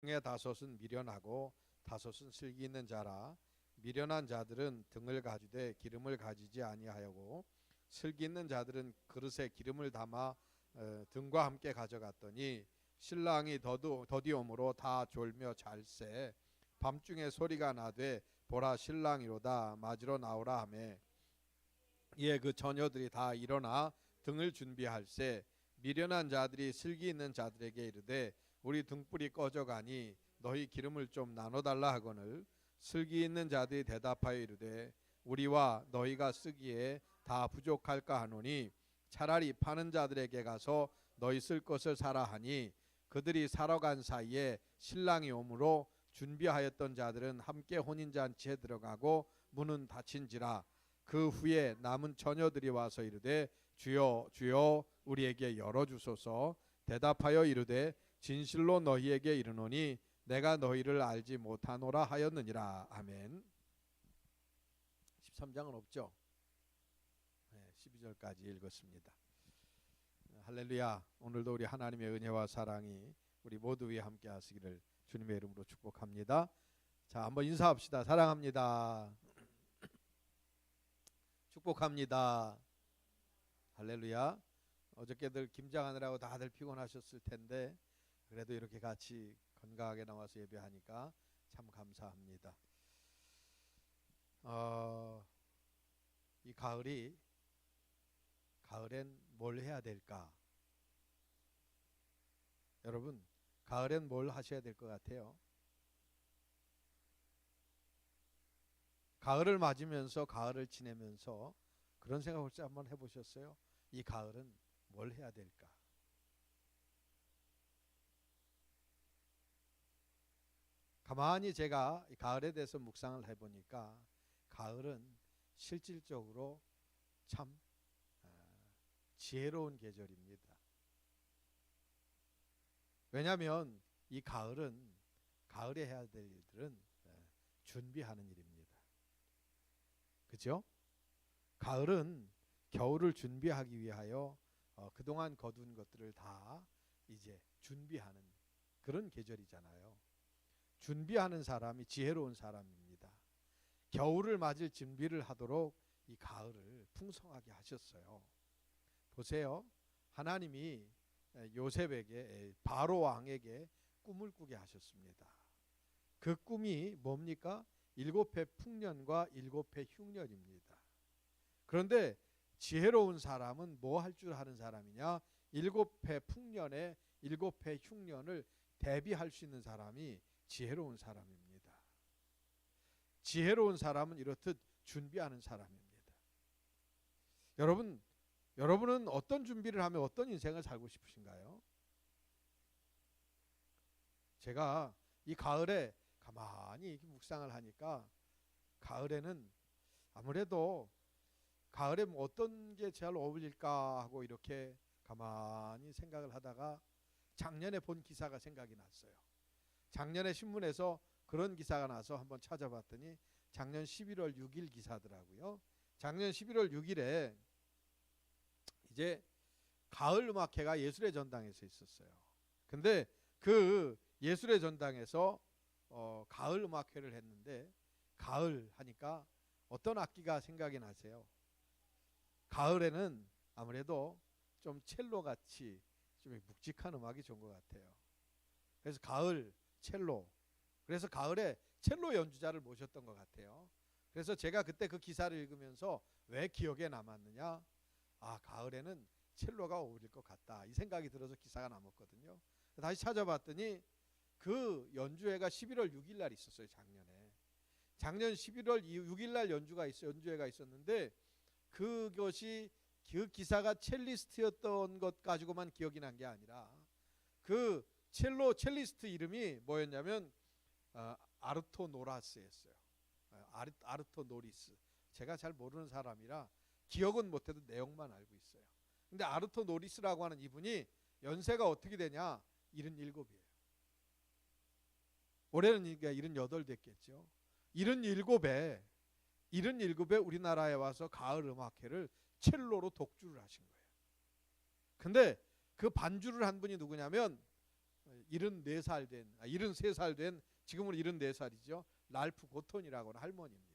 등의 다섯은 미련하고 다섯은 슬기 있는 자라. 미련한 자들은 등을 가지되 기름을 가지지 아니하였고 슬기 있는 자들은 그릇에 기름을 담아 등과 함께 가져갔더니 신랑이 더디옴으로 다 졸며 잘새. 밤중에 소리가 나되 보라 신랑이로다 맞으러 나오라 하매 이에 그 처녀들이 다 일어나 등을 준비할세. 미련한 자들이 슬기 있는 자들에게 이르되 우리 등불이 꺼져가니 너희 기름을 좀 나눠달라 하거늘 슬기 있는 자들이 대답하여 이르되 우리와 너희가 쓰기에 다 부족할까 하노니 차라리 파는 자들에게 가서 너희 쓸 것을 사라 하니 그들이 사러 간 사이에 신랑이 오므로 준비하였던 자들은 함께 혼인잔치에 들어가고 문은 닫힌지라. 그 후에 남은 처녀들이 와서 이르되 주여 주여 우리에게 열어주소서. 대답하여 이르되 진실로 너희에게 이르노니 내가 너희를 알지 못하노라 하였느니라. 아멘. 13장은 없죠. 12절까지 읽었습니다. 할렐루야. 오늘도 우리 하나님의 은혜와 사랑이 우리 모두 위에 함께 하시기를 주님의 이름으로 축복합니다. 자, 한번 인사합시다. 사랑합니다. 축복합니다. 할렐루야. 어저께들 김장하느라고 다들 피곤하셨을 텐데 그래도 이렇게 같이 건강하게 나와서 예배하니까 참 감사합니다. 이 가을엔 뭘 해야 될까? 여러분, 가을엔 뭘 하셔야 될 것 같아요? 가을을 맞으면서 가을을 지내면서 그런 생각 혹시 한번 해보셨어요? 이 가을은 뭘 해야 될까? 가만히 제가 이 가을에 대해서 묵상을 해보니까 가을은 실질적으로 참 지혜로운 계절입니다. 왜냐하면 이 가을은 가을에 해야 될 일들은 준비하는 일입니다. 그죠? 가을은 겨울을 준비하기 위하여 그동안 거둔 것들을 다 이제 준비하는 그런 계절이잖아요. 준비하는 사람이 지혜로운 사람입니다. 겨울을 맞을 준비를 하도록 이 가을을 풍성하게 하셨어요. 보세요. 하나님이 요셉에게 바로 왕에게 꿈을 꾸게 하셨습니다. 그 꿈이 뭡니까? 7해 풍년과 7해 흉년입니다. 그런데 지혜로운 사람은 뭐 할 줄 아는 사람이냐? 7해 풍년에 7해 흉년을 대비할 수 있는 사람이 지혜로운 사람입니다. 지혜로운 사람은 이렇듯 준비하는 사람입니다. 여러분은 어떤 준비를 하면 어떤 인생을 살고 싶으신가요? 제가 이 가을에 가만히 묵상을 하니까 가을에는 아무래도 가을에 뭐 어떤 게 잘 어울릴까 하고 이렇게 가만히 생각을 하다가 작년에 본 기사가 생각이 났어요. 작년에 신문에서 그런 기사가 나서 한번 찾아봤더니 작년 11월 6일 기사더라고요. 작년 11월 6일에 이제 가을 음악회가 예술의 전당에서 있었어요. 근데 그 예술의 전당에서 가을 음악회를 했는데 가을 하니까 어떤 악기가 생각이 나세요? 가을에는 아무래도 좀 첼로 같이 좀 묵직한 음악이 좋은 것 같아요. 그래서 가을 첼로. 그래서 가을에 첼로 연주자를 모셨던 것 같아요. 그래서 제가 그때 그 기사를 읽으면서 왜 기억에 남았느냐? 아, 가을에는 첼로가 어울릴 것 같다. 이 생각이 들어서 기사가 남았거든요. 다시 찾아봤더니 그 연주회가 11월 6일 날 있었어요. 작년 11월 6일 날 연주회가 있었는데 그것이 그 기사가 첼리스트였던 것 가지고만 기억이 난 게 아니라 그 첼리스트 이름이 뭐였냐면 아르토 노라스였어요. 아르토 노리스. 제가 잘 모르는 사람이라 기억은 못해도 내용만 알고 있어요. 근데 아르토 노리스라고 하는 이분이 연세가 어떻게 되냐? 77이에요. 올해는 78 됐겠죠. 77에 우리나라에 와서 가을 음악회를 첼로로 독주를 하신 거예요. 근데 그 반주를 한 분이 누구냐면 73살 된 지금은 74살이죠. 랄프 고톤이라고 하는 할머니입니다.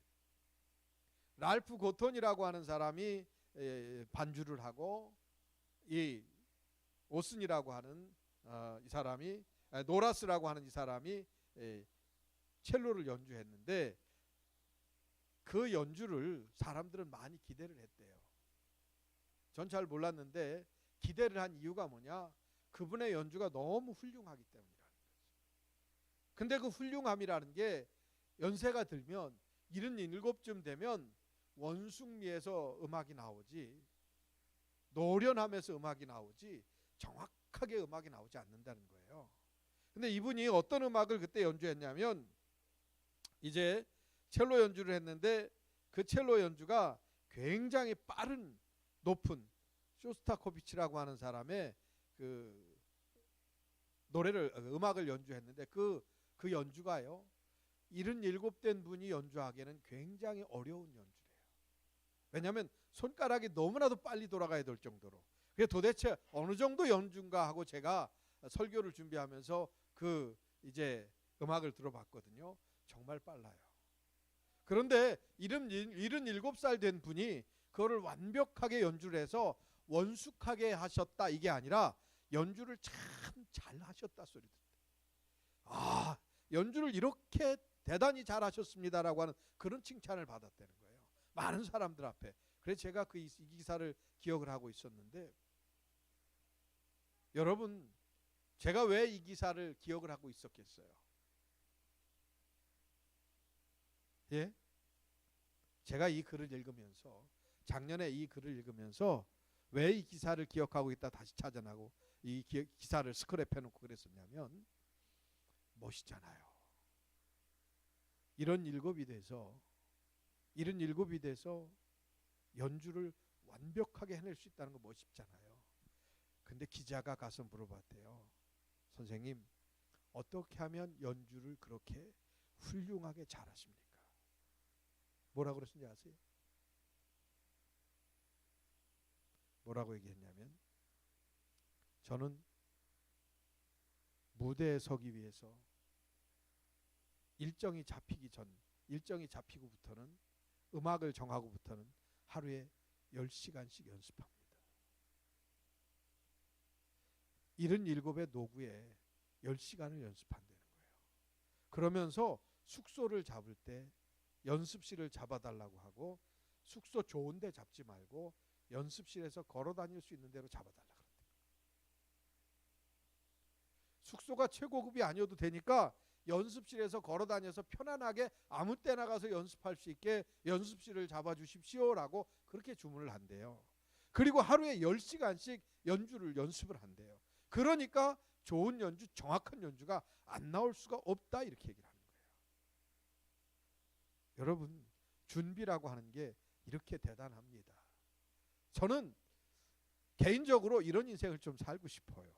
랄프 고톤이라고 하는 사람이 반주를 하고 이 오슨이라고 하는 이 사람이 노라스라고 하는 이 사람이 첼로를 연주했는데 그 연주를 사람들은 많이 기대를 했대요. 전 잘 몰랐는데 기대를 한 이유가 뭐냐? 그분의 연주가 너무 훌륭하기 때문이라는 거죠. 근데 그 훌륭함이라는 게 연세가 들면 77쯤 되면 원숭미에서 음악이 나오지, 노련함에서 음악이 나오지 정확하게 음악이 나오지 않는다는 거예요. 근데 이분이 어떤 음악을 그때 연주했냐면 이제 첼로 연주를 했는데 그 첼로 연주가 굉장히 빠른 높은 쇼스타코비치라고 하는 사람의 그 음악을 연주했는데 그 연주가요 77된 분이 연주하기에는 굉장히 어려운 연주래요. 왜냐하면 손가락이 너무나도 빨리 돌아가야 될 정도로. 그게 도대체 어느 정도 연주인가 하고 제가 설교를 준비하면서 그 이제 음악을 들어봤거든요. 정말 빨라요. 그런데 77살 된 분이 그거를 완벽하게 연주를 해서 원숙하게 하셨다 이게 아니라 연주를 참 잘 하셨다 소리 듣다. 아, 연주를 이렇게 대단히 잘 하셨습니다라고 하는 그런 칭찬을 받았다는 거예요. 많은 사람들 앞에. 그래서 제가 이 기사를 기억을 하고 있었는데 여러분 제가 왜 이 기사를 기억을 하고 있었겠어요? 예? 제가 이 글을 읽으면서 작년에 이 글을 읽으면서 왜 이 기사를 기억하고 있다 다시 찾아나고 이 기사를 스크랩해 놓고 그랬었냐면 멋있잖아요. 77이 돼서 연주를 완벽하게 해낼 수 있다는 거 멋있잖아요. 근데 기자가 가서 물어봤대요. 선생님 어떻게 하면 연주를 그렇게 훌륭하게 잘하십니까? 뭐라고 그랬는지 아세요? 뭐라고 얘기했냐면 저는 무대에 서기 위해서 일정이 잡히고부터는 음악을 정하고부터는 하루에 10시간씩 연습합니다. 77의 노구에 10시간을 연습한다는 거예요. 그러면서 숙소를 잡을 때 연습실을 잡아달라고 하고 숙소 좋은 데 잡지 말고 연습실에서 걸어 다닐 수 있는 데로 잡아달라 그랬대요. 숙소가 최고급이 아니어도 되니까 연습실에서 걸어 다녀서 편안하게 아무 때나 가서 연습할 수 있게 연습실을 잡아주십시오라고 그렇게 주문을 한대요. 그리고 하루에 10시간씩 연습을 한대요. 그러니까 좋은 연주, 정확한 연주가 안 나올 수가 없다 이렇게 얘기를 하는 거예요. 여러분 준비라고 하는 게 이렇게 대단합니다. 저는 개인적으로 이런 인생을 좀 살고 싶어요.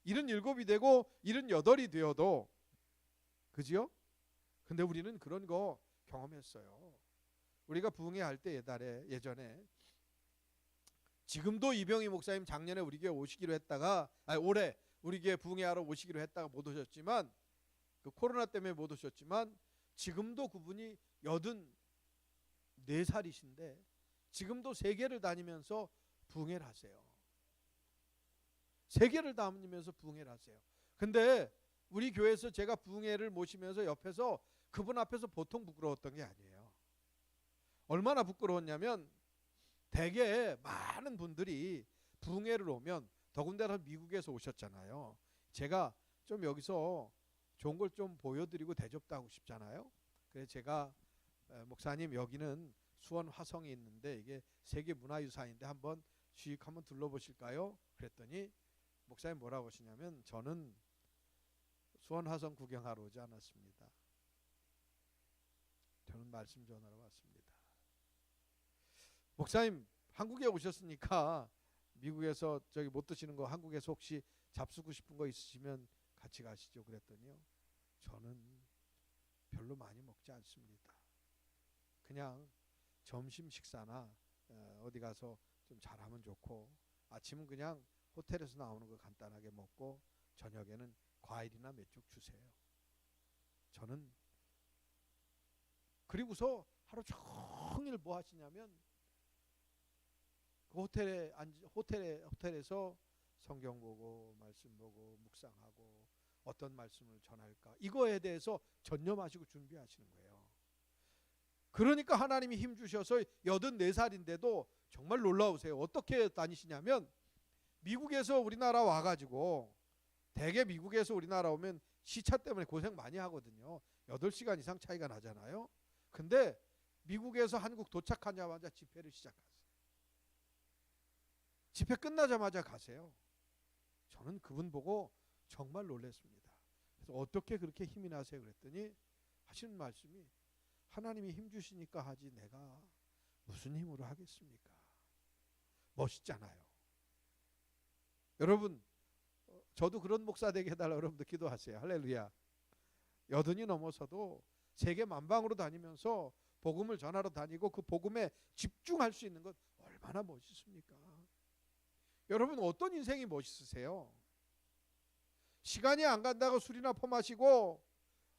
77이 되고 78이 되어도 그지요? 근데 우리는 그런 거 경험했어요. 우리가 부흥회 할 때 예전에 지금도 이병희 목사님 작년에 우리 교회 오시기로 했다가 올해 우리 교회 부흥회하러 오시기로 했다가 못 오셨지만 그 코로나 때문에 못 오셨지만 지금도 그분이 84살이신데 지금도 세계를 다니면서 부흥회를 하세요. 세계를 다니면서 부흥회를 하세요. 근데 우리 교회에서 제가 부흥회를 모시면서 옆에서 그분 앞에서 보통 부끄러웠던 게 아니에요. 얼마나 부끄러웠냐면 대개 많은 분들이 부흥회를 오면 더군다나 미국에서 오셨잖아요. 제가 좀 여기서 좋은 걸 좀 보여드리고 대접도 하고 싶잖아요. 그래서 제가 목사님 여기는 수원 화성이 있는데 이게 세계문화유산인데 한번 둘러보실까요? 그랬더니 목사님 뭐라고 하시냐면 저는 수원 화성 구경하러 오지 않았습니다. 저는 말씀 전하러 왔습니다. 목사님 한국에 오셨으니까 미국에서 저기 못 드시는 거 한국에서 혹시 잡수고 싶은 거 있으시면 같이 가시죠. 그랬더니요. 저는 별로 많이 먹지 않습니다. 그냥 점심 식사나 어디 가서 좀 잘하면 좋고 아침은 그냥 호텔에서 나오는 거 간단하게 먹고 저녁에는 과일이나 몇 쪽 주세요. 저는 그리고서 하루 종일 뭐 하시냐면 그 호텔에서 성경 보고 말씀 보고 묵상하고 어떤 말씀을 전할까 이거에 대해서 전념하시고 준비하시는 거예요. 그러니까 하나님이 힘 주셔서 84살인데도 정말 놀라우세요. 어떻게 다니시냐면 미국에서 우리나라 와가지고 대개 미국에서 우리나라 오면 시차 때문에 고생 많이 하거든요. 8시간 이상 차이가 나잖아요. 근데 미국에서 한국 도착하자마자 집회를 시작하세요. 집회 끝나자마자 가세요. 저는 그분 보고 정말 놀랐습니다. 그래서 어떻게 그렇게 힘이 나세요? 그랬더니 하시는 말씀이 하나님이 힘 주시니까 하지 내가 무슨 힘으로 하겠습니까? 멋있잖아요. 여러분 저도 그런 목사 되게 해달라고 여러분들 기도하세요. 할렐루야. 80이 넘어서도 세계 만방으로 다니면서 복음을 전하러 다니고 그 복음에 집중할 수 있는 것 얼마나 멋있습니까? 여러분 어떤 인생이 멋있으세요? 시간이 안 간다고 술이나 퍼마시고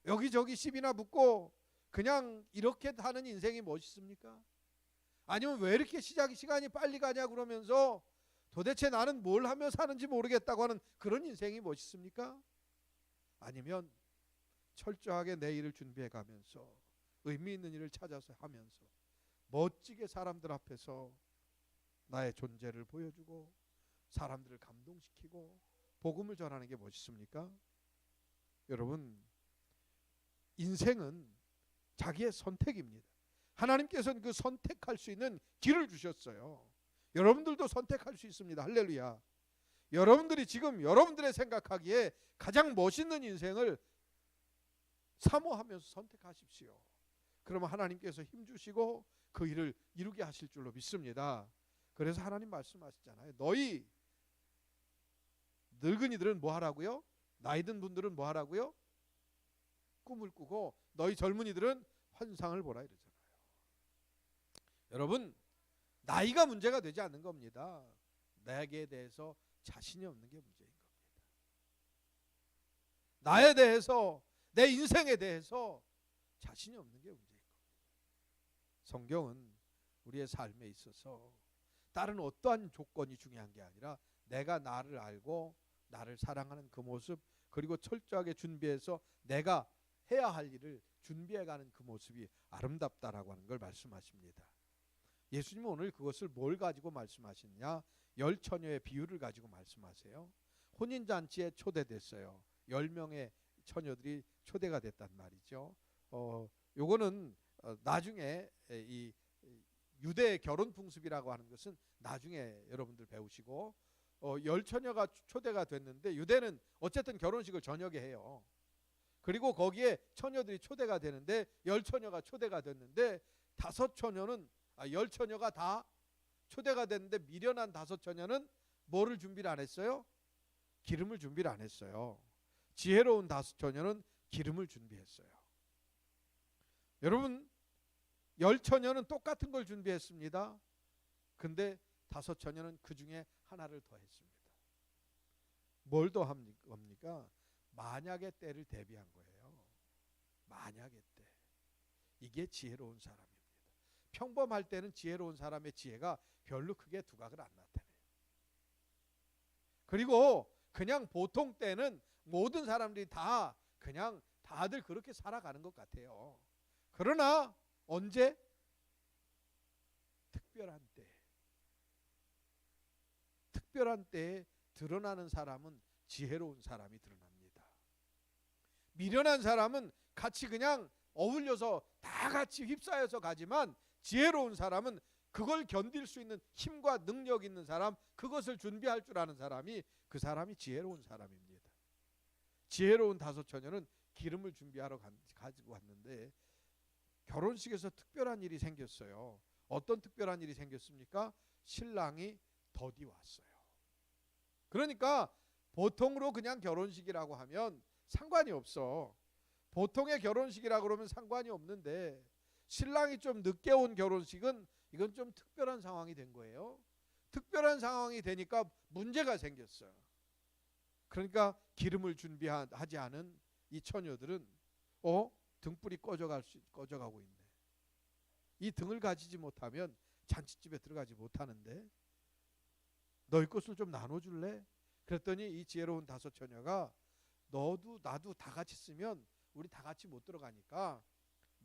여기저기 시비나 붙고 그냥 이렇게 사는 인생이 멋있습니까? 아니면 왜 이렇게 시간이 빨리 가냐 그러면서 도대체 나는 뭘 하며 사는지 모르겠다고 하는 그런 인생이 멋있습니까? 아니면 철저하게 내일을 준비해 가면서 의미 있는 일을 찾아서 하면서 멋지게 사람들 앞에서 나의 존재를 보여주고 사람들을 감동시키고 복음을 전하는 게 멋있습니까? 여러분 인생은 자기의 선택입니다. 하나님께서는 그 선택할 수 있는 길을 주셨어요. 여러분들도 선택할 수 있습니다. 할렐루야. 여러분들이 지금 여러분들의 생각하기에 가장 멋있는 인생을 사모하면서 선택하십시오. 그러면 하나님께서 힘주시고 그 일을 이루게 하실 줄로 믿습니다. 그래서 하나님 말씀하시잖아요. 너희 늙은이들은 뭐 하라고요? 나이 든 분들은 뭐 하라고요? 꿈을 꾸고 너희 젊은이들은 환상을 보라 이러잖아요. 여러분 나이가 문제가 되지 않는 겁니다. 나에게 대해서 자신이 없는 게 문제인 겁니다. 나에 대해서 내 인생에 대해서 자신이 없는 게 문제인 겁니다. 성경은 우리의 삶에 있어서 다른 어떠한 조건이 중요한 게 아니라 내가 나를 알고 나를 사랑하는 그 모습 그리고 철저하게 준비해서 내가 해야 할 일을 준비해가는 그 모습이 아름답다라고 하는 걸 말씀하십니다. 예수님은 오늘 그것을 뭘 가지고 말씀하시느냐 10처녀의 비유를 가지고 말씀하세요. 혼인잔치에 초대됐어요. 10명의 처녀들이 초대가 됐단 말이죠. 요거는 나중에 이 유대 결혼 풍습이라고 하는 것은 나중에 여러분들 배우시고 10처녀가 초대가 됐는데 유대는 어쨌든 결혼식을 저녁에 해요. 그리고 거기에 처녀들이 초대가 되는데 10처녀가 초대가 됐는데 10처녀가 다 초대가 됐는데 미련한 5처녀는 뭐를 준비를 안 했어요? 기름을 준비를 안 했어요. 지혜로운 5처녀는 기름을 준비했어요. 여러분 10처녀는 똑같은 걸 준비했습니다. 근데 5처녀는 그 중에 하나를 더 했습니다. 뭘 더 합니까? 만약의 때를 대비한 거예요. 만약의 때. 이게 지혜로운 사람입니다. 평범할 때는 지혜로운 사람의 지혜가 별로 크게 두각을 안 나타내요. 그리고 그냥 보통 때는 모든 사람들이 다 그냥 다들 그렇게 살아가는 것 같아요. 그러나 언제? 특별한 때에 드러나는 사람은 지혜로운 사람이 드러납니다. 미련한 사람은 같이 그냥 어울려서 다 같이 휩싸여서 가지만 지혜로운 사람은 그걸 견딜 수 있는 힘과 능력 있는 사람, 그것을 준비할 줄 아는 사람이 그 사람이 지혜로운 사람입니다. 지혜로운 5처녀는 기름을 준비하러 가지고 왔는데 결혼식에서 특별한 일이 생겼어요. 어떤 특별한 일이 생겼습니까? 신랑이 더디 왔어요. 그러니까 보통으로 그냥 결혼식이라고 하면 상관이 없어. 보통의 결혼식이라고 그러면 상관이 없는데 신랑이 좀 늦게 온 결혼식은 이건 좀 특별한 상황이 된 거예요. 특별한 상황이 되니까 문제가 생겼어요. 그러니까 기름을 준비하지 않은 이 처녀들은 등불이 꺼져가고 있네. 이 등을 가지지 못하면 잔치집에 들어가지 못하는데 너희 것을 좀 나눠줄래? 그랬더니 이 지혜로운 다섯 처녀가 너도 나도 다 같이 쓰면 우리 다 같이 못 들어가니까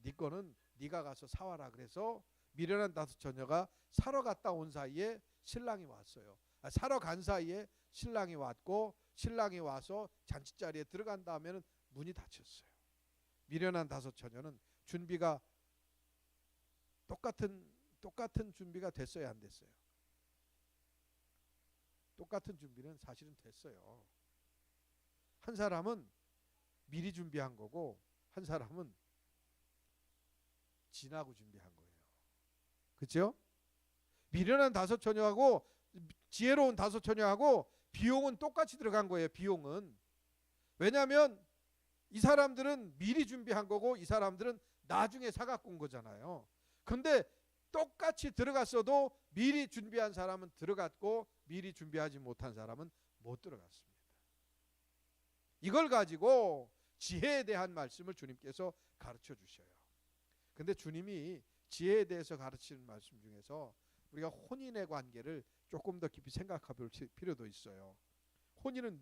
네 거는 네가 가서 사와라. 그래서 미련한 다섯 처녀가 사러 갔다 온 사이에 신랑이 왔어요. 사러 간 사이에 신랑이 왔고, 신랑이 와서 잔치자리에 들어간다 하면 문이 닫혔어요. 미련한 다섯 처녀는 준비가 똑같은 준비가 됐어요, 안 됐어요? 똑같은 준비는 사실은 됐어요. 한 사람은 미리 준비한 거고 한 사람은 지나고 준비한 거예요. 그렇죠? 미련한 다섯 처녀하고 지혜로운 다섯 처녀하고 비용은 똑같이 들어간 거예요. 비용은. 왜냐하면 이 사람들은 미리 준비한 거고 이 사람들은 나중에 사갖고 온 거잖아요. 근데 똑같이 들어갔어도 미리 준비한 사람은 들어갔고 미리 준비하지 못한 사람은 못 들어갔습니다. 이걸 가지고 지혜에 대한 말씀을 주님께서 가르쳐 주셔요. 근데 주님이 지혜에 대해서 가르치는 말씀 중에서 우리가 혼인의 관계를 조금 더 깊이 생각해 볼 필요도 있어요. 혼인은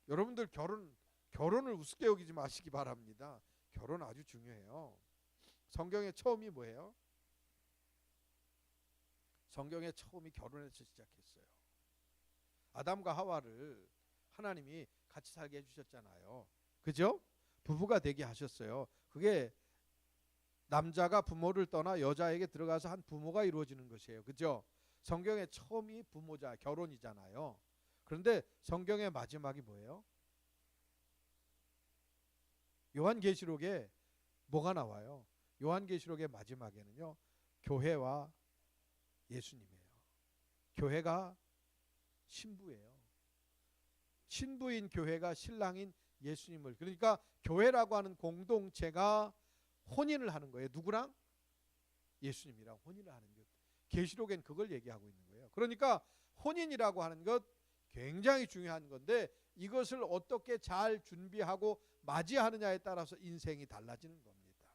여러분들 결혼을 우습게 여기지 마시기 바랍니다. 결혼 아주 중요해요. 성경의 처음이 뭐예요? 성경의 처음이 결혼에서 시작했어요. 아담과 하와를 하나님이 같이 살게 해주셨잖아요. 그죠? 부부가 되게 하셨어요. 그게 남자가 부모를 떠나 여자에게 들어가서 한 부모가 이루어지는 것이에요. 그죠? 성경의 처음이 부모자, 결혼이잖아요. 그런데 성경의 마지막이 뭐예요? 요한계시록에 뭐가 나와요? 요한계시록의 마지막에는요, 교회와 예수님이에요. 교회가 신부예요. 신부인 교회가 신랑인 예수님을, 그러니까 교회라고 하는 공동체가 혼인을 하는 거예요. 누구랑? 예수님이랑 혼인을 하는 것. 계시록엔 그걸 얘기하고 있는 거예요. 그러니까 혼인이라고 하는 것 굉장히 중요한 건데 이것을 어떻게 잘 준비하고 맞이하느냐에 따라서 인생이 달라지는 겁니다.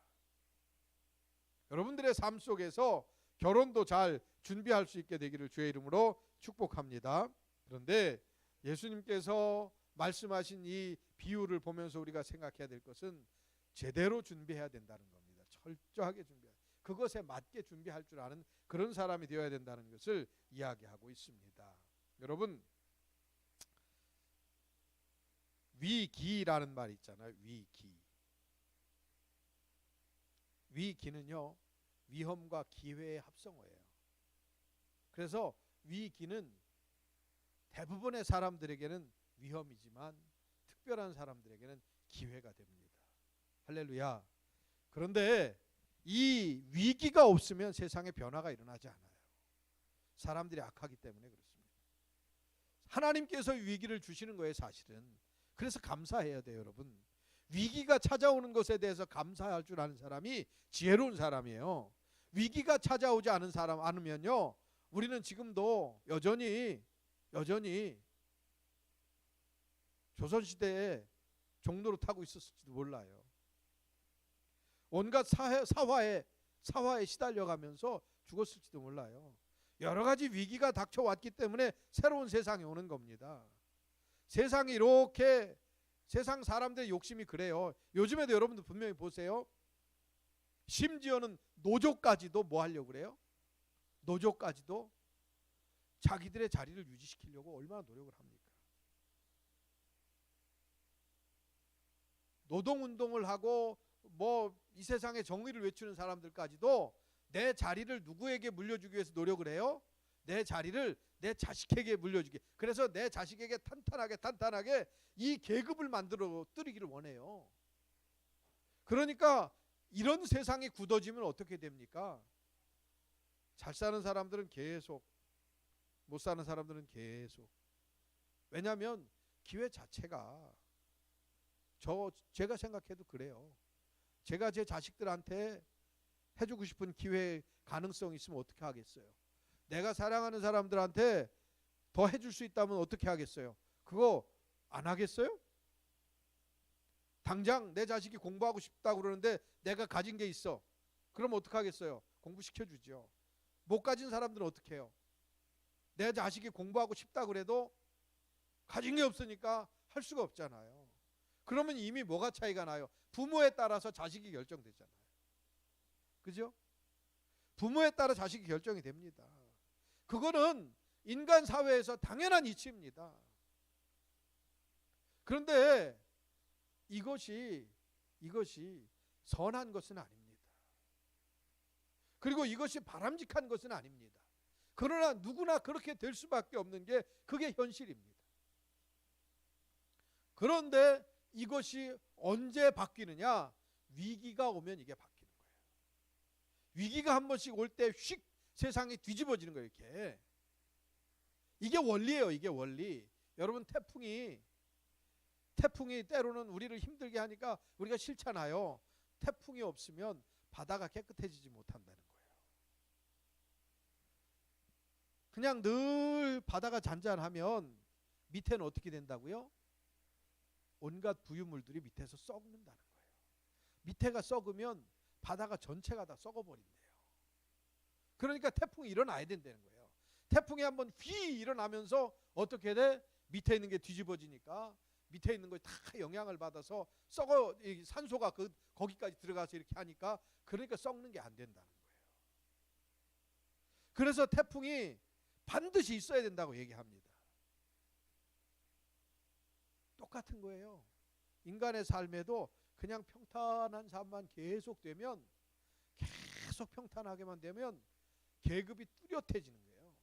여러분들의 삶 속에서 결혼도 잘 준비할 수 있게 되기를 주의 이름으로 축복합니다. 그런데 예수님께서 말씀하신 이 비유를 보면서 우리가 생각해야 될 것은 제대로 준비해야 된다는 겁니다. 철저하게 준비해야, 그것에 맞게 준비할 줄 아는 그런 사람이 되어야 된다는 것을 이야기하고 있습니다. 여러분, 위기라는 말 있잖아요. 위기는요, 위험과 기회의 합성어예요. 그래서 위기는 대부분의 사람들에게는 위험이지만 특별한 사람들에게는 기회가 됩니다. 할렐루야. 그런데 이 위기가 없으면 세상에 변화가 일어나지 않아요. 사람들이 악하기 때문에 그렇습니다. 하나님께서 위기를 주시는 거예요, 사실은. 그래서 감사해야 돼요, 여러분. 위기가 찾아오는 것에 대해서 감사할 줄 아는 사람이 지혜로운 사람이에요. 위기가 찾아오지 않은 사람 않으면요, 우리는 지금도 여전히 조선시대에 종로를 타고 있었을지도 몰라요. 온갖 사화에 시달려가면서 죽었을지도 몰라요. 여러 가지 위기가 닥쳐왔기 때문에 새로운 세상이 오는 겁니다. 세상이 이렇게, 세상 사람들의 욕심이 그래요. 요즘에도 여러분들 분명히 보세요. 심지어는 노조까지도 뭐 하려고 그래요? 노조까지도 자기들의 자리를 유지시키려고 얼마나 노력을 합니까? 노동운동을 하고 뭐 이 세상의 정의를 외치는 사람들까지도 내 자리를 누구에게 물려주기 위해서 노력을 해요? 내 자리를 내 자식에게 물려주기. 그래서 내 자식에게 탄탄하게 이 계급을 만들어 뜨리기를 원해요. 그러니까 이런 세상이 굳어지면 어떻게 됩니까? 잘 사는 사람들은 계속, 못 사는 사람들은 계속. 왜냐하면 기회 자체가, 제가 생각해도 그래요. 제가 제 자식들한테 해주고 싶은 기회, 가능성이 있으면 어떻게 하겠어요? 내가 사랑하는 사람들한테 더 해줄 수 있다면 어떻게 하겠어요? 그거 안 하겠어요? 당장 내 자식이 공부하고 싶다고 그러는데 내가 가진 게 있어. 그럼 어떻게 하겠어요? 공부시켜주죠. 못 가진 사람들은 어떻게 해요? 내 자식이 공부하고 싶다 그래도 가진 게 없으니까 할 수가 없잖아요. 그러면 이미 뭐가 차이가 나요? 부모에 따라서 자식이 결정되잖아요. 그죠? 부모에 따라 자식이 결정이 됩니다. 그거는 인간 사회에서 당연한 이치입니다. 그런데 이것이 선한 것은 아닙니다. 그리고 이것이 바람직한 것은 아닙니다. 그러나 누구나 그렇게 될 수밖에 없는 게 그게 현실입니다. 그런데 이것이 언제 바뀌느냐? 위기가 오면 이게 바뀌는 거예요. 위기가 한 번씩 올 때 휙 세상이 뒤집어지는 거예요. 이게 원리예요. 이게 원리. 여러분 태풍이 때로는 우리를 힘들게 하니까 우리가 싫잖아요. 태풍이 없으면 바다가 깨끗해지지 못한다는 거예요. 그냥 늘 바다가 잔잔하면 밑에는 어떻게 된다고요? 온갖 부유물들이 밑에서 썩는다는 거예요. 밑에가 썩으면 바다가 전체가 다 썩어버린대요. 그러니까 태풍이 일어나야 된다는 거예요. 태풍이 한번 휘 일어나면서 어떻게 돼? 밑에 있는 게 뒤집어지니까 밑에 있는 것이 다 영향을 받아서 썩어, 산소가 거기까지 들어가서 이렇게 하니까 그러니까 썩는 게 안 된다는 거예요. 그래서 태풍이 반드시 있어야 된다고 얘기합니다. 똑같은 거예요. 인간의 삶에도 그냥 평탄한 삶만 계속 되면, 계속 평탄하게만 되면 계급이 뚜렷해지는 거예요.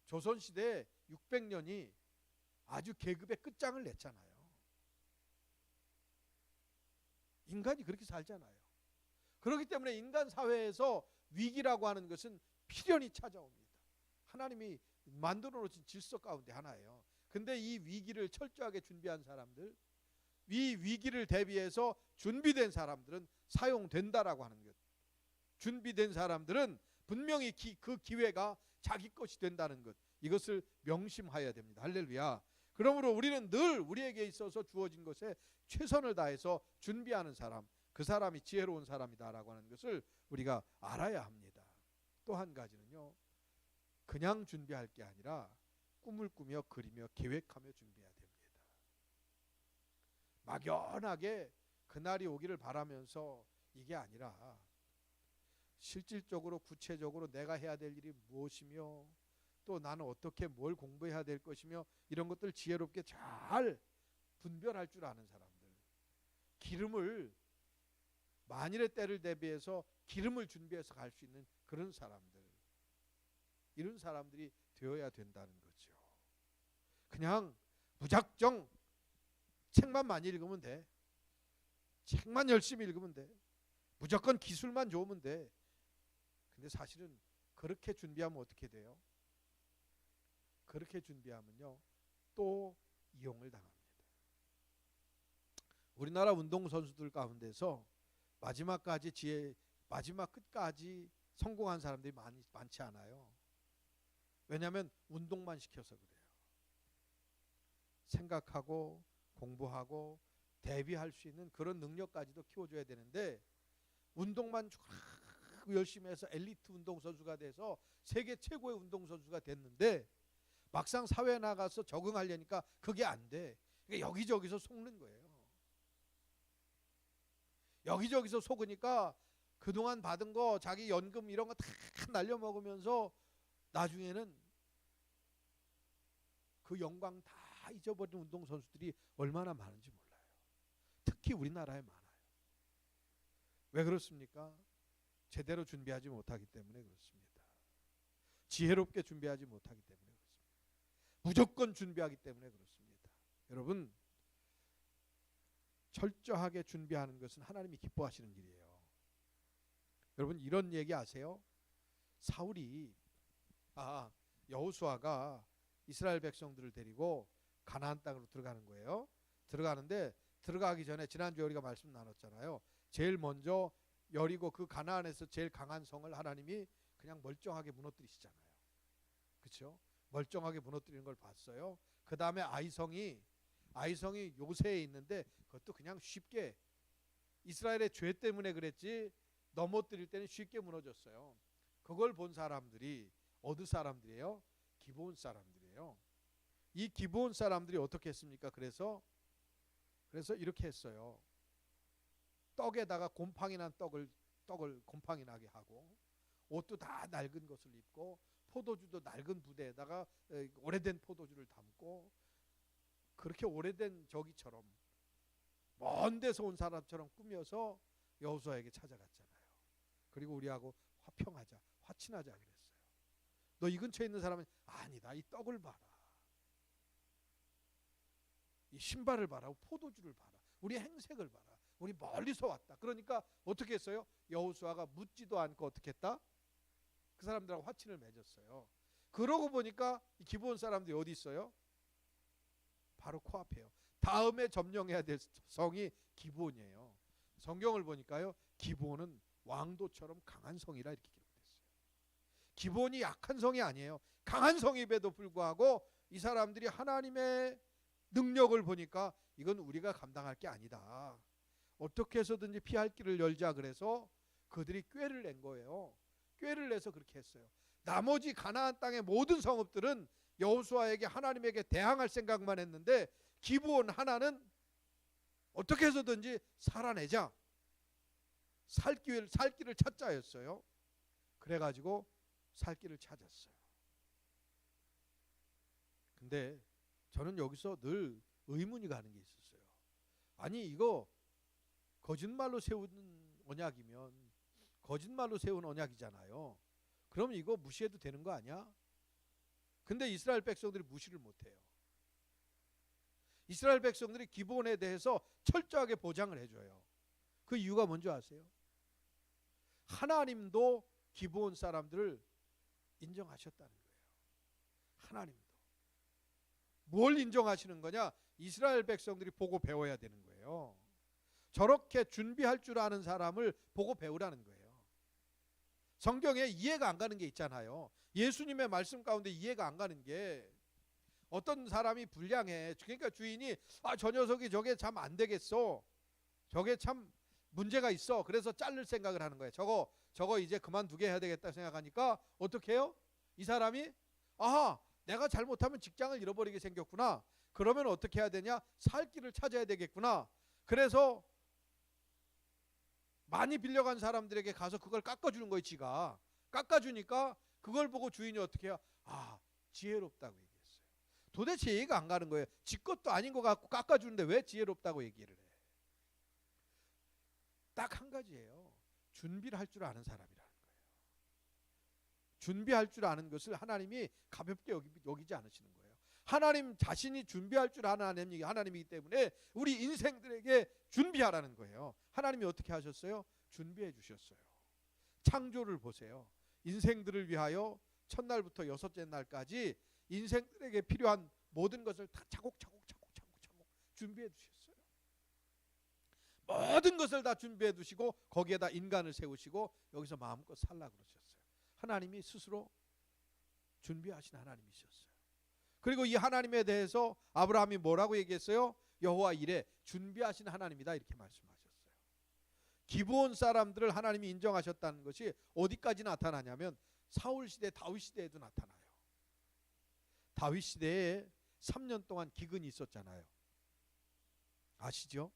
조선시대 600년이 아주 계급의 끝장을 냈잖아요. 인간이 그렇게 살잖아요. 그렇기 때문에 인간 사회에서 위기라고 하는 것은 필연히 찾아옵니다. 하나님이 만들어 놓으신 질서 가운데 하나예요. 근데 이 위기를 철저하게 준비한 사람들, 이 위기를 대비해서 준비된 사람들은 사용된다라고 하는 것. 준비된 사람들은 분명히 그 기회가 자기 것이 된다는 것, 이것을 명심하여야 됩니다. 할렐루야. 그러므로 우리는 늘 우리에게 있어서 주어진 것에 최선을 다해서 준비하는 사람, 그 사람이 지혜로운 사람이다라고 하는 것을 우리가 알아야 합니다. 또 한 가지는요, 그냥 준비할 게 아니라 꿈을 꾸며 그리며 계획하며 준비해야 됩니다. 막연하게 그날이 오기를 바라면서 이게 아니라 실질적으로 구체적으로 내가 해야 될 일이 무엇이며 또 나는 어떻게 뭘 공부해야 될 것이며 이런 것들 지혜롭게 잘 분별할 줄 아는 사람들, 기름을, 만일의 때를 대비해서 기름을 준비해서 갈 수 있는 그런 사람들, 이런 사람들이 되어야 된다는 거죠. 그냥 무작정 책만 많이 읽으면 돼. 책만 열심히 읽으면 돼. 무조건 기술만 좋으면 돼. 근데 사실은 그렇게 준비하면 어떻게 돼요? 그렇게 준비하면요, 또 이용을 당합니다. 우리나라 운동선수들 가운데서 마지막 끝까지 성공한 사람들이 많지 않아요. 왜냐하면 운동만 시켜서 그래요. 생각하고 공부하고 대비할 수 있는 그런 능력까지도 키워줘야 되는데, 운동만 열심히 해서 엘리트 운동선수가 돼서 세계 최고의 운동선수가 됐는데 막상 사회에 나가서 적응하려니까 그게 안 돼. 그러니까 여기저기서 속는 거예요. 여기저기서 속으니까 그동안 받은 거, 자기 연금 이런 거 다 날려먹으면서 나중에는 그 영광 다 잊어버린 운동선수들이 얼마나 많은지 몰라요. 특히 우리나라에 많아요. 왜 그렇습니까? 제대로 준비하지 못하기 때문에 그렇습니다. 지혜롭게 준비하지 못하기 때문에 그렇습니다. 무조건 준비하기 때문에 그렇습니다. 여러분, 철저하게 준비하는 것은 하나님이 기뻐하시는 일이에요. 여러분, 이런 얘기 아세요? 사울이, 여호수아가 이스라엘 백성들을 데리고 가나안 땅으로 들어가는 거예요. 들어가는데 들어가기 전에 지난주에 우리가 말씀 나눴잖아요. 제일 먼저 여리고 그 가나안에서 제일 강한 성을 하나님이 그냥 멀쩡하게 무너뜨리시잖아요. 그렇죠? 멀쩡하게 무너뜨리는 걸 봤어요. 그 다음에 아이성이 요새에 있는데 그것도 그냥 쉽게 이스라엘의 죄 때문에 그랬지 넘어뜨릴 때는 쉽게 무너졌어요. 그걸 본 사람들이 어느 사람들이에요? 기브온 사람들이에요. 이 기브온 사람들이 어떻게 했습니까? 그래서 이렇게 했어요. 떡에다가 곰팡이 난 떡을 곰팡이 나게 하고 옷도 다 낡은 것을 입고 포도주도 낡은 부대에다가 오래된 포도주를 담고 그렇게 오래된 저기처럼 먼 데서 온 사람처럼 꾸며서 여호수아에게 찾아갔잖아요. 그리고 우리하고 화평하자, 화친하자 그랬어요. 너 이 근처에 있는 사람은 아니다. 이 떡을 봐라. 이 신발을 봐라. 포도주를 봐라. 우리 행색을 봐라. 우리 멀리서 왔다. 그러니까 어떻게 했어요? 여호수아가 묻지도 않고 어떻게 했다? 그 사람들하고 화친을 맺었어요. 그러고 보니까 이 기브온 사람들이 어디 있어요? 바로 코앞에요. 다음에 점령해야 될 성이 기브온이에요. 성경을 보니까요, 기브온은 왕도처럼 강한 성이라 이렇게 기록됐어요. 기브온이 약한 성이 아니에요. 강한 성임에도 불구하고 이 사람들이 하나님의 능력을 보니까 이건 우리가 감당할 게 아니다. 어떻게 해서든지 피할 길을 열자 그래서 그들이 꾀를 낸 거예요. 꾀를 내서 그렇게 했어요. 나머지 가나안 땅의 모든 성읍들은 여호수아에게 하나님에게 대항할 생각만 했는데 기브온 하나는 어떻게 해서든지 살아내자. 살 길을 찾자였어요. 그래가지고 살 길을 찾았어요. 근데 저는 여기서 늘 의문이 가는 게 있었어요. 아니 이거 거짓말로 세운 언약이면 거짓말로 세운 언약이잖아요. 그럼 이거 무시해도 되는 거 아니야? 근데 이스라엘 백성들이 무시를 못해요. 이스라엘 백성들이 기브온에 대해서 철저하게 보장을 해줘요. 그 이유가 뭔지 아세요? 하나님도 기브온 사람들을 인정하셨다는 거예요. 하나님도. 뭘 인정하시는 거냐? 이스라엘 백성들이 보고 배워야 되는 거예요. 저렇게 준비할 줄 아는 사람을 보고 배우라는 거예요. 성경에 이해가 안 가는 게 있잖아요. 예수님의 말씀 가운데 이해가 안 가는 게 어떤 사람이 불량해. 그러니까 주인이 저 녀석이 저게 참 안 되겠어. 저게 참 문제가 있어. 그래서 자를 생각을 하는 거예요. 저거 이제 그만두게 해야 되겠다 생각하니까 어떻게 해요? 이 사람이 내가 잘못하면 직장을 잃어버리게 생겼구나. 그러면 어떻게 해야 되냐? 살 길을 찾아야 되겠구나. 그래서 많이 빌려간 사람들에게 가서 그걸 깎아주는 거예요. 지가 깎아주니까 그걸 보고 주인이 어떻게 해요? 지혜롭다고 얘기했어요. 도대체 이해가 안 가는 거예요. 지 것도 아닌 것 같고 깎아주는데 왜 지혜롭다고 얘기를 해? 딱 한 가지예요. 준비를 할 줄 아는 사람이라는 거예요. 준비할 줄 아는 것을 하나님이 가볍게 여기지 않으시는 거예요. 하나님 자신이 준비할 줄 아는 하나님이기 때문에 우리 인생들에게 준비하라는 거예요. 하나님이 어떻게 하셨어요? 준비해 주셨어요. 창조를 보세요. 인생들을 위하여 첫날부터 여섯째 날까지 인생들에게 필요한 모든 것을 다 차곡차곡 준비해 두셨어요. 모든 것을 다 준비해 두시고 거기에다 인간을 세우시고 여기서 마음껏 살라 그러셨어요. 하나님이 스스로 준비하신 하나님이셨어요. 그리고 이 하나님에 대해서 아브라함이 뭐라고 얘기했어요? 여호와 이레 준비하신 하나님이다 이렇게 말씀하셨어요. 기브온 사람들을 하나님이 인정하셨다는 것이 어디까지 나타나냐면 사울 시대, 다윗 시대에도 나타나요. 다윗 시대에 3년 동안 기근이 있었잖아요. 아시죠?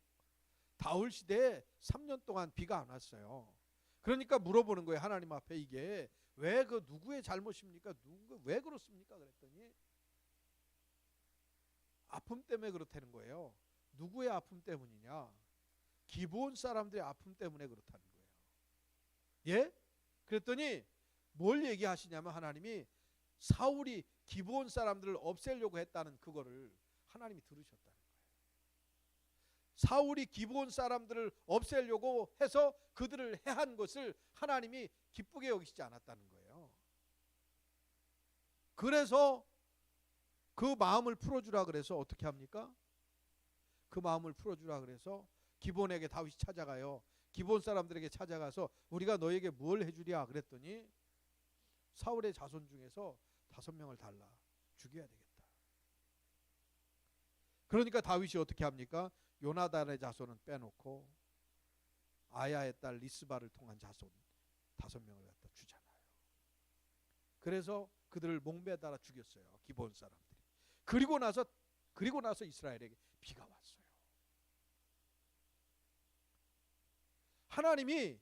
다윗 시대에 3년 동안 비가 안 왔어요. 그러니까 물어보는 거예요. 하나님 앞에 이게 왜 누구의 잘못입니까? 왜 그렇습니까? 그랬더니 아픔 때문에 그렇다는 거예요. 누구의 아픔 때문이냐? 기브온 사람들의 아픔 때문에 그렇다는 거예요. 예? 그랬더니 뭘 얘기하시냐면 하나님이 사울이 기브온 사람들을 없애려고 했다는 그거를 하나님이 들으셨다는 거예요. 사울이 기브온 사람들을 없애려고 해서 그들을 해한 것을 하나님이 기쁘게 여기시지 않았다는 거예요. 그래서 그 마음을 풀어주라 그래서 어떻게 합니까? 그 마음을 풀어주라 그래서 기브온에게 다윗이 찾아가요. 기브온 사람들에게 찾아가서 우리가 너에게 뭘 해주랴 그랬더니 사울의 자손 중에서 5명을 달라. 죽여야 되겠다. 그러니까 다윗이 어떻게 합니까? 요나단의 자손은 빼놓고 아야의 딸 리스바를 통한 자손 5명을 갖다 주잖아요. 그래서 그들을 목매달아 죽였어요. 기브온 사람들이. 그리고 나서 이스라엘에게 비가 왔어요. 하나님이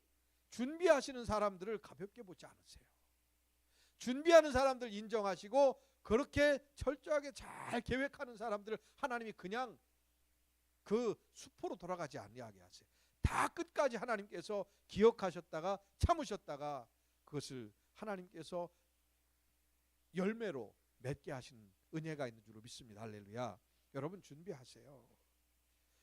준비하시는 사람들을 가볍게 보지 않으세요. 준비하는 사람들 인정하시고 그렇게 철저하게 잘 계획하는 사람들을 하나님이 그냥 그 수포로 돌아가지 아니하게 하세요. 다 끝까지 하나님께서 기억하셨다가 참으셨다가 그것을 하나님께서 열매로 맺게 하신 은혜가 있는 줄로 믿습니다. 할렐루야. 여러분 준비하세요.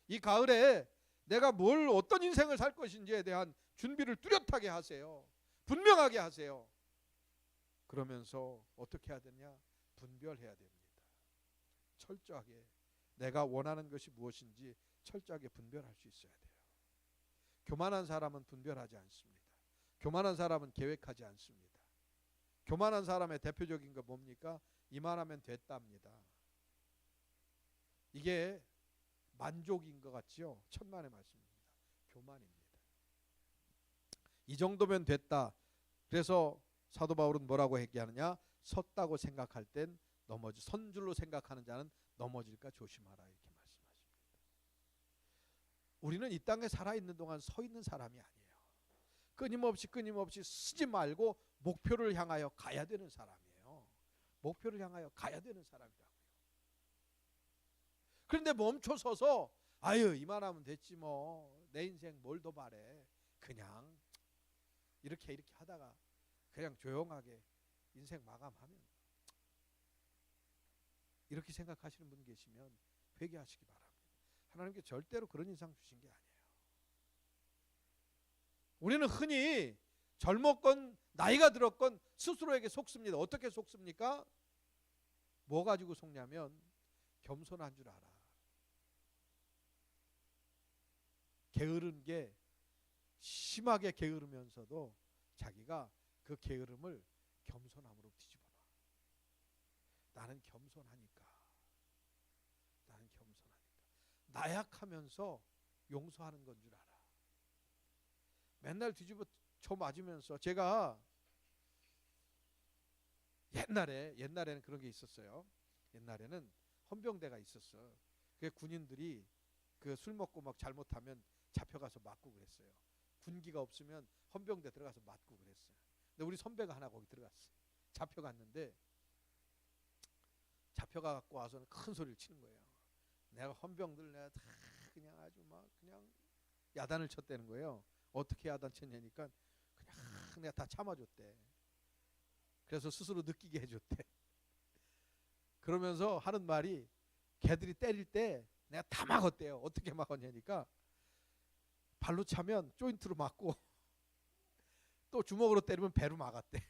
이 가을에 내가 어떤 인생을 살 것인지에 대한 준비를 뚜렷하게 하세요. 분명하게 하세요. 그러면서 어떻게 해야 되냐? 분별해야 됩니다. 철저하게 내가 원하는 것이 무엇인지 철저하게 분별할 수 있어야 돼요. 교만한 사람은 분별하지 않습니다. 교만한 사람은 계획하지 않습니다. 교만한 사람의 대표적인 거 뭡니까? 이만하면 됐답니다. 이게 만족인 것 같지요? 천만의 말씀입니다. 교만입니다. 이 정도면 됐다. 그래서 사도 바울은 뭐라고 얘기하느냐? 섰다고 생각할 땐 선 줄로 생각하는 자는 넘어질까 조심하라 이렇게 말씀하십니다. 우리는 이 땅에 살아있는 동안 서 있는 사람이 아니에요. 끊임없이 쓰지 말고 목표를 향하여 가야 되는 사람이에요. 목표를 향하여 가야 되는 사람이라고요. 그런데 멈춰서서 아유 이만하면 됐지 뭐 내 인생 뭘 더 바래 그냥 이렇게 하다가 그냥 조용하게 인생 마감하면 이렇게 생각하시는 분 계시면 회개하시기 바랍니다. 하나님께 절대로 그런 인상 주신 게 아니에요. 우리는 흔히 젊었건 나이가 들었건 스스로에게 속습니다. 어떻게 속습니까? 뭐 가지고 속냐면 겸손한 줄 알아. 게으른 게 심하게 게으르면서도 자기가 그 게으름을 겸손함으로 뒤집어놔. 나는 겸손하니까. 나약하면서 용서하는 건 줄 알아. 맨날 뒤집어 쳐 맞으면서 제가 옛날에는 그런 게 있었어요. 옛날에는 헌병대가 있었어. 그 군인들이 그 술 먹고 막 잘못하면 잡혀가서 맞고 그랬어요. 군기가 없으면 헌병대 들어가서 맞고 그랬어요. 근데 우리 선배가 하나 거기 들어갔어요. 잡혀갔는데 잡혀가갖고 와서는 큰 소리를 치는 거예요. 내가 헌병들 내가 다 그냥 아주 막 그냥 야단을 쳤다는 거예요. 어떻게 야단 쳤냐니까 그냥 내가 다 참아줬대. 그래서 스스로 느끼게 해줬대. 그러면서 하는 말이 걔들이 때릴 때 내가 다 막았대요. 어떻게 막았냐니까 발로 차면 조인트로 맞고 또 주먹으로 때리면 배로 막았대.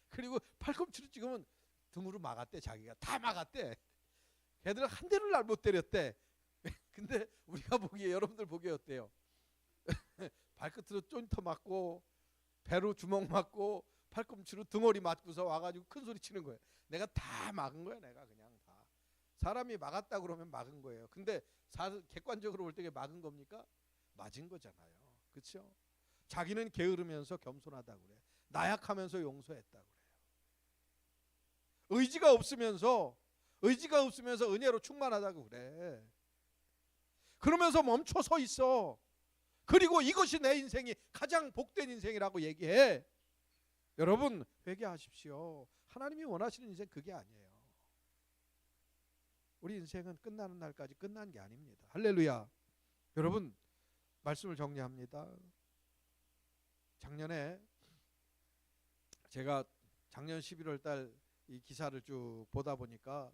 그리고 팔꿈치로 찍으면 등으로 막았대. 자기가 다 막았대. 걔들은 한 대를 날 못 때렸대. 근데 우리가 보기에 여러분들 보기에 어때요? 발끝으로 조인트 맞고 배로 주먹 맞고 팔꿈치로 등어리 맞고서 와가지고 큰 소리 치는 거예요. 내가 다 막은 거야. 내가 그냥 다. 사람이 막았다 그러면 막은 거예요. 근데 객관적으로 볼 때 막은 겁니까? 맞은 거잖아요. 그렇죠? 자기는 게으르면서 겸손하다고 그래. 나약하면서 용서했다고 그래요. 의지가 없으면서 은혜로 충만하다고 그래. 그러면서 멈춰 서 있어. 그리고 이것이 내 인생이 가장 복된 인생이라고 얘기해. 여러분 회개하십시오. 하나님이 원하시는 인생 그게 아니에요. 우리 인생은 끝나는 날까지 끝난 게 아닙니다. 할렐루야. 여러분 말씀을 정리합니다. 작년에 제가 작년 11월 달 이 기사를 쭉 보다 보니까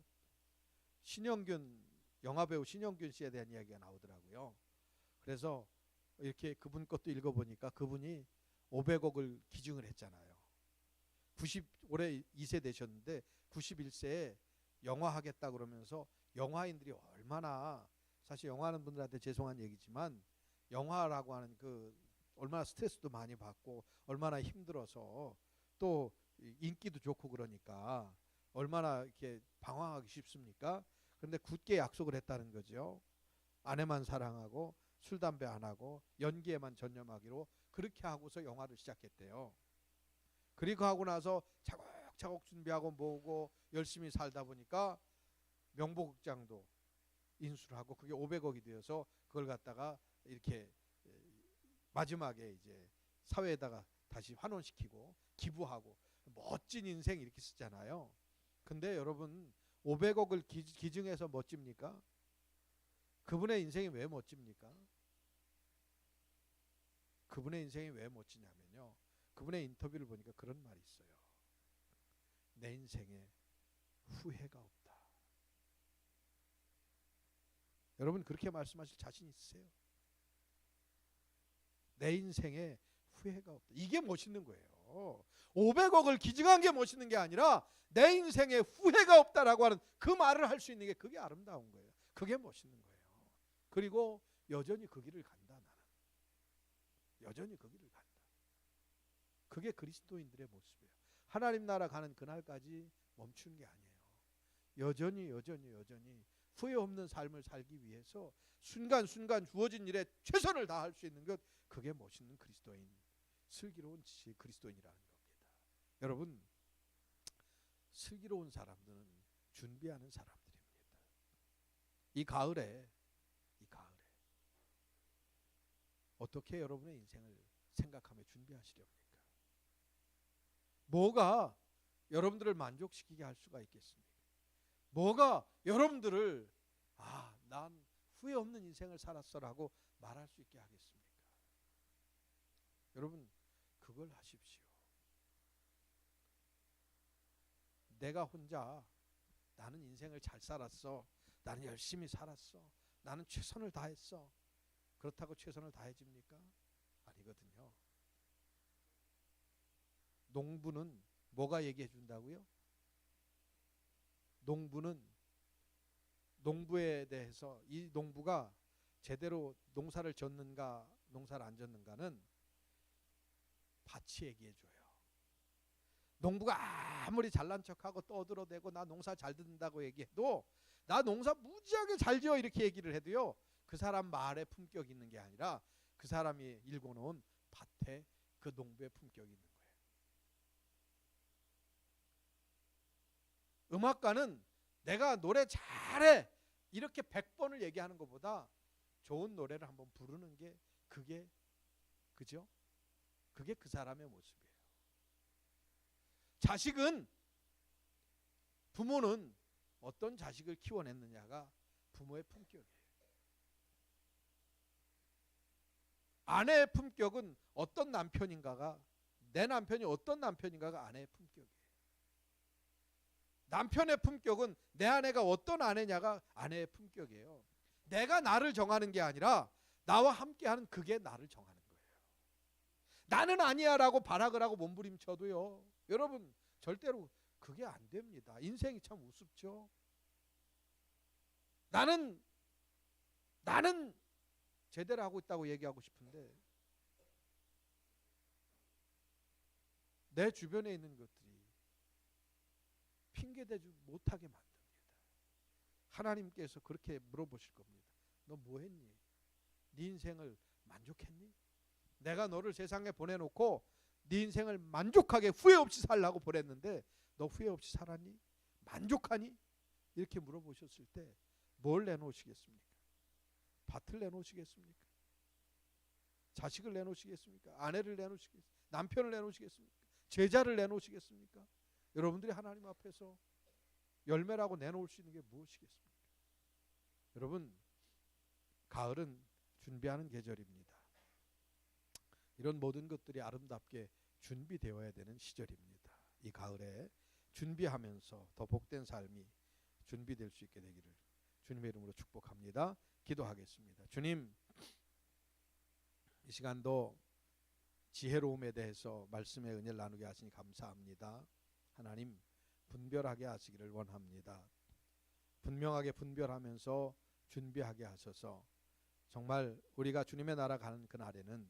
영화배우 신영균 씨에 대한 이야기가 나오더라고요. 그래서 이렇게 그분 것도 읽어보니까 그분이 500억을 기증을 했잖아요. 올해 2세 되셨는데 91세에 영화 하겠다 그러면서 영화인들이 얼마나 사실 영화하는 분들한테 죄송한 얘기지만 영화라고 하는 그 얼마나 스트레스도 많이 받고 얼마나 힘들어서 또 인기도 좋고 그러니까 얼마나 이렇게 방황하기 쉽습니까? 그런데 굳게 약속을 했다는 거죠. 아내만 사랑하고 술 담배 안 하고 연기에만 전념하기로 그렇게 하고서 영화를 시작했대요. 그리고 하고 나서 차곡차곡 준비하고 모으고 열심히 살다 보니까 명보극장도 인수를 하고 그게 500억이 되어서 그걸 갖다가 이렇게 마지막에 이제 사회에다가 다시 환원시키고 기부하고 멋진 인생 이렇게 쓰잖아요. 근데 여러분 500억을 기증해서 멋집니까? 그분의 인생이 왜 멋집니까? 그분의 인생이 왜 멋지냐면요. 그분의 인터뷰를 보니까 그런 말이 있어요. 내 인생에 후회가 없다. 여러분 그렇게 말씀하실 자신 있으세요? 내 인생에 후회가 없다. 이게 멋있는 거예요. 500억을 기증한 게 멋있는 게 아니라 내 인생에 후회가 없다라고 하는 그 말을 할 수 있는 게 그게 아름다운 거예요. 그게 멋있는 거예요. 그리고 여전히 그 길을 간다 나는. 여전히 그 길을 간다. 그게 그리스도인들의 모습이에요. 하나님 나라 가는 그날까지 멈추는 게 아니에요. 여전히 후회 없는 삶을 살기 위해서 순간순간 주어진 일에 최선을 다할 수 있는 것, 그게 멋있는 그리스도인, 슬기로운 그리스도인이라는 겁니다. 여러분, 슬기로운 사람들은 준비하는 사람들입니다. 이 가을에 어떻게 여러분의 인생을 생각하며 준비하시렵니까? 뭐가 여러분들을 만족시키게 할 수가 있겠습니까? 뭐가 여러분들을 난 후회 없는 인생을 살았어라고 말할 수 있게 하겠습니까? 여러분 그걸 하십시오. 내가 혼자 나는 인생을 잘 살았어, 나는 열심히 살았어, 나는 최선을 다했어, 그렇다고 최선을 다해집니까? 아니거든요. 농부는 뭐가 얘기해 준다고요? 농부에 대해서 이 농부가 제대로 농사를 졌는가 농사를 안 졌는가는 밭이 얘기해 줘요. 농부가 아무리 잘난 척하고 떠들어대고 나 농사 잘 짓는다고 얘기해도, 나 농사 무지하게 잘 지어 이렇게 얘기를 해도요, 그 사람 말에 품격이 있는 게 아니라 그 사람이 일궈놓은 밭에 그 농부의 품격이 있는 거예요. 음악가는 내가 노래 잘해 이렇게 100번을 얘기하는 것보다 좋은 노래를 한번 부르는 게 그게 그죠? 그게 그 사람의 모습이에요. 부모는 어떤 자식을 키워냈느냐가 부모의 품격이에요. 아내의 품격은 어떤 남편인가가, 내 남편이 어떤 남편인가가 아내의 품격이에요. 남편의 품격은 내 아내가 어떤 아내냐가 아내의 품격이에요. 내가 나를 정하는 게 아니라 나와 함께하는 그게 나를 정하는 거예요. 나는 아니야 라고 발악을 하고 몸부림쳐도요, 여러분 절대로 그게 안 됩니다. 인생이 참 우습죠. 나는 제대로 하고 있다고 얘기하고 싶은데 내 주변에 있는 것들이 핑계대지 못하게 만듭니다. 하나님께서 그렇게 물어보실 겁니다. 너 뭐 했니? 네 인생을 만족했니? 내가 너를 세상에 보내놓고 네 인생을 만족하게 후회 없이 살라고 보냈는데 너 후회 없이 살았니? 만족하니? 이렇게 물어보셨을 때 뭘 내놓으시겠습니까? 밭을 내놓으시겠습니까? 자식을 내놓으시겠습니까? 아내를 내놓으시겠습니까? 남편을 내놓으시겠습니까? 제자를 내놓으시겠습니까? 여러분들이 하나님 앞에서 열매라고 내놓을 수 있는 게 무엇이겠습니까? 여러분, 가을은 준비하는 계절입니다. 이런 모든 것들이 아름답게 준비되어야 되는 시절입니다. 이 가을에 준비하면서 더 복된 삶이 준비될 수 있게 되기를 주님의 이름으로 축복합니다. 기도하겠습니다. 주님, 이 시간도 지혜로움에 대해서 말씀의 은혜를 나누게 하시니 감사합니다. 하나님, 분별하게 하시기를 원합니다. 분명하게 분별하면서 준비하게 하셔서 정말 우리가 주님의 나라 가는 그날에는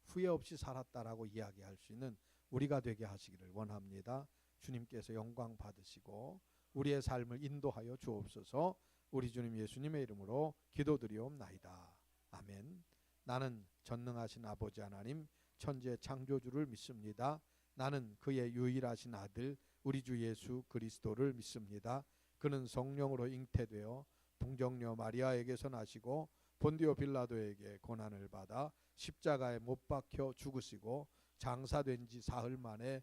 후회 없이 살았다라고 이야기할 수 있는 우리가 되게 하시기를 원합니다. 주님께서 영광 받으시고 우리의 삶을 인도하여 주옵소서. 우리 주님 예수님의 이름으로 기도드리옵나이다. 아멘. 나는 전능하신 아버지 하나님 천지의 창조주를 믿습니다. 나는 그의 유일하신 아들 우리 주 예수 그리스도를 믿습니다. 그는 성령으로 잉태되어 동정녀 마리아에게서 나시고 본디오 빌라도에게 고난을 받아 십자가에 못 박혀 죽으시고 장사된 지 사흘 만에